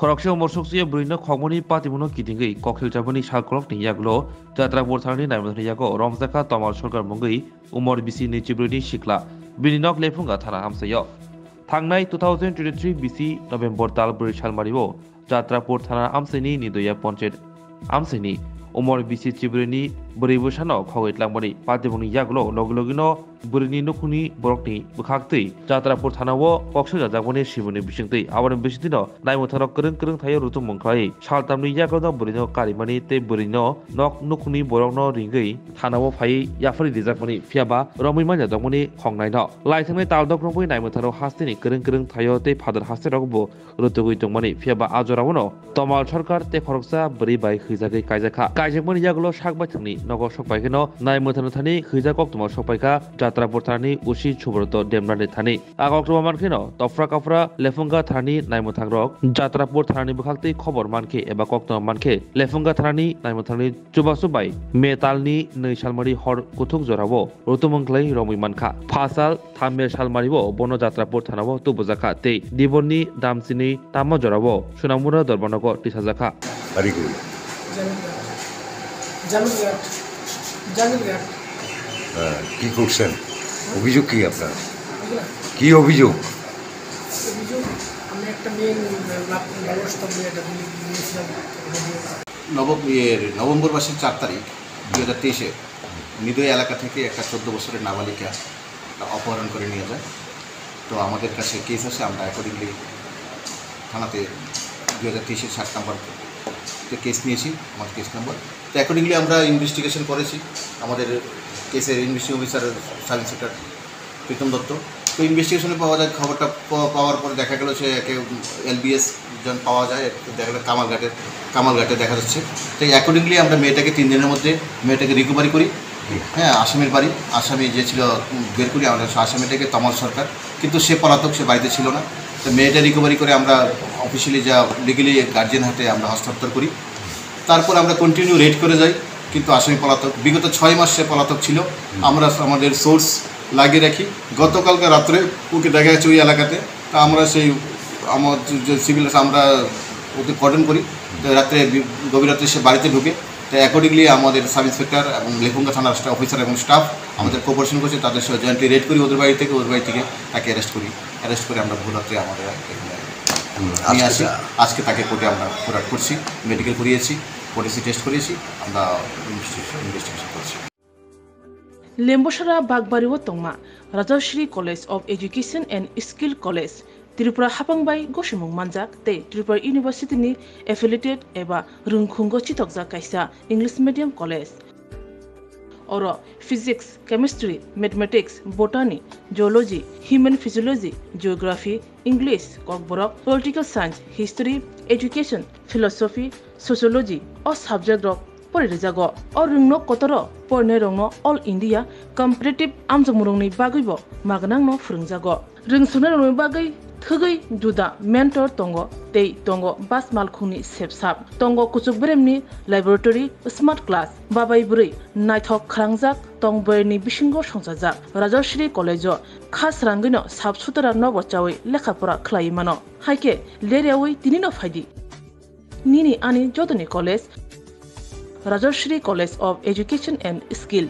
খরকসে মরসুকসিয়া বুরিনো খগমনি পাতিমুনো কিদিঙ্গি কখিল জাবনি সালকলক নিয়াগুলো যাত্রাপুর থানাनि নাইমথানি यागो रमजाखा तमाल सरकार मंगै उमर बिसि नैजिब्रैनि सिख्ला बिनिनक लेफुंगा थाना हामसायाव थांनाय 2023 बिसि नभेम्बर दाल ब्रै सालमारियाव जात्रापुर थाना आमसाइनि निदया पन्चायत आमसाइनि उमर बिसि चिब्रैनि ब्रै बोसोराव खगैतलांबानि पातिमुनि यागलो लगलगिनो बुरिनि नखुनि बरकनि बुखाक्तै जात्रापुर थानाव कक्सो जाजागनि सिमुनि बिसिंतै आबाद बिसिदिनो नायमथाराव करं करं थायो रुतुम मंख्लाय सालतामनि यागलो बुरिनो कारिमानि ते बुरिनो नक नखुनि बरकनो रिंगै थानाव फायै याफरि दिजाकमनि फियाबा रमैमा जाजागमनि खंनायनो लाइथांनि तालदक रंबै नायमथाराव हास्तिनि करं करं थायो ते फादर हास्तेरावबो रुतुगै दंमनि फियाबा आजरावनो तमाल सरकार ते खरकसा बोरै बाय खैजागै कायजाखा कायजाकमनि यागलो साकबाय थांनि नगर सकबायखनो नायमथानो थानि खैजाकक तमाल सकबायका जात्रापुर थानानि उसी छुब्रत देमनानि थानि आगक्रमा मानखेनो तफ्रा काफ्रा लेफुंगा थानानि नायमथांरक जात्रापुर थानानि बुखाक्तै खबर मानखे एबा कक्तम मानखे लेफुंगा थानानि नायमथांनि चुबासुबाय मेतालनि 2 सालमारि हर कुथुक जरावो रुतुमंख्लै रमै मानखा फासाल थामे सालमारिवो बनो जात्रापुर थानावो तुबुजाखा ते दिबननि दामसिनि तामा जरावो सुनामुरा दरबानगो तिसाजाखा আরিগুল কি করছেন অভিযোগ কি আপনার কি অভিযোগ নভেম্বর মাসের 4 তারিখ 2023-এ নিদয় এলাকা থেকে একটা 14 বছরের নাবালিকা অপহরণ করে নিয়ে যায়। তো আমাদের কাছে কেস আছে, আমরা অ্যাকর্ডিংলি থানাতে 2023-এর 7 নম্বর কেস নিয়েছি, আমাদের কেস নাম্বার। তো অ্যাকর্ডিংলি আমরা ইনভেস্টিগেশন করেছি। আমাদের কেসের investigation officer sub inspector Pritam Dutta. তো ইনভেস্টিগেশনে পাওয়া যায়, খবরটা পাওয়ার পরে দেখা গেল সে একে LBS জন পাওয়া যায়, দেখা গেল কামালঘাটে দেখা যাচ্ছে। তো অ্যাকর্ডিংলি আমরা মেয়েটাকে 3 দিনের মধ্যে মেয়েটাকে রিকভারি করি। হ্যাঁ, আসামির বাড়ি, আসামি যে ছিল বের করি আমরা। আসামিটাকে তমাল সরকার, কিন্তু সে পলাতক, সে বাড়িতে ছিল না। তো মেয়েটা রিকভারি করে আমরা অফিসিয়ালি যা লিগালি গার্জিয়ান হাতে আমরা হস্তান্তর করি। তারপর আমরা কন্টিনিউ রেড করে যাই, কিন্তু আসামি পলাতক। বিগত 6 মাস সে পলাতক ছিল। আমরা আমাদের সোর্স লাগিয়ে রাখি। গতকালকে রাত্রে ওকে দেখা যাচ্ছে ওই এলাকাতে। তা আমরা সেই আমার যে সিভিল আমরা ওকে কর্ডন করি। তো রাত্রে গভীর রাত্রে সে বাড়িতে ঢুকে। তো অ্যাকর্ডিংলি আমাদের সাব ইন্সপেক্টর এবং লেফুঙ্গা থানার অফিসার এবং স্টাফ আমাদের কোঅপারেশন করছে, তাদের সাথে জয়েন্টলি রেড করি ওদের বাড়ি থেকে তাকে অ্যারেস্ট করে আমরা ভোর রাত্রে আমাদের নিয়ে আসি। আজকে তাকে কোর্টে আমরা ফরওয়ার্ড করছি, মেডিকেল করিয়েছি, পলিসি টেস্ট করিয়েছি, আমরা ইনভেস্টিগেশন করছি। लेम्बोसरा बागबारिव तंगमा Rajshree college of education and skill college Tripura हापांबाई गसिमुं मानजाक ते त्रिपुरा यूनिवर्सिटी एफिलिएटेड एबा रुंखुंगो चितकजा कायसा इंग्लिश मीडियम कलेज और physics, chemistry, mathematics, botany, geology, human physiology, geography, English, Kokborok, political science, history, education, philosophy, sociology और सब्जेक्ट रक परिरेजागो और रुंगनो कतरो परने रंगनो ऑल इंडिया कम्पिटिटिव आमजमुरंनि बागैबो मागनांनो फोरोंजागो रोंसुनो रंगनि बागै थगै जुदा मेंटर तंगो तै तंगो बास मालखुनि सेबसाब तंगो कुचुक ब्रेमनि लैबोरेटरी स्मार्ट क्लास बाबाय बुरै नायथक खालांजाक तंबरनि बिसिंगो संजाजाक राजश्री कलेजो खास रांगैनो साबसुतरा नबचावै लेखाफोरा खलायमानो हायके लेरेवै तिनिनो फायदि निनि आनि जदनि college Rajshree college of education and skill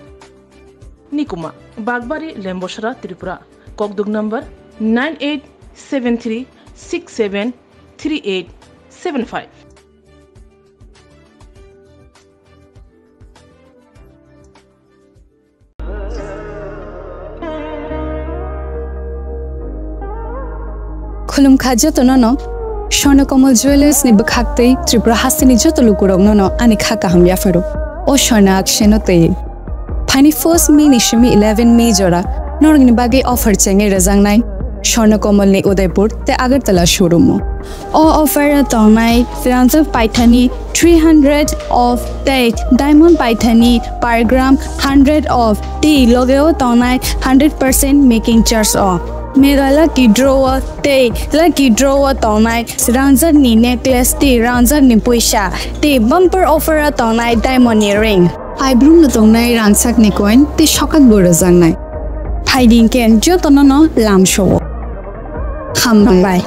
निकुमा बागबारी लेम्बोसरा त्रिपुरा ककदुग नंबर 9873673875। खुलुम खाजो तो न स्वर्णकमल ज्वेलर्स नि बखाक्तै त्रिपुरा हासिनि जतलु कुरक न आनि खाका हम याफरो ओ स्वर्ण अक्षनो तै फाइनि फर्स्ट मे निशमी 11 मे जरा नरगनि बागे ऑफर चेंगे रजांगनाय स्वर्णकमल नि उदयपुर ते अगरतला शोरूम ओ ऑफर तंगनाय फ्रांस पाइथानी 300 ऑफ टेट डायमंड पाइथानी पर ग्राम 100 ऑफ टी लोगेओ तंगनाय 100% मेकिंग चार्ज ऑफ मेरा लकी ड्रॉवर तौनाय रंजन नि नेकलेस ती रंजन नि पैसा ती बम्पर ऑफर तौनाय डायमंड रिंग आइब्रुम न तौनाय रांसाक नि कॉइन ती शकत बोरो जांनाय फाइडिंग केन जो तननो लाम शो हम बाय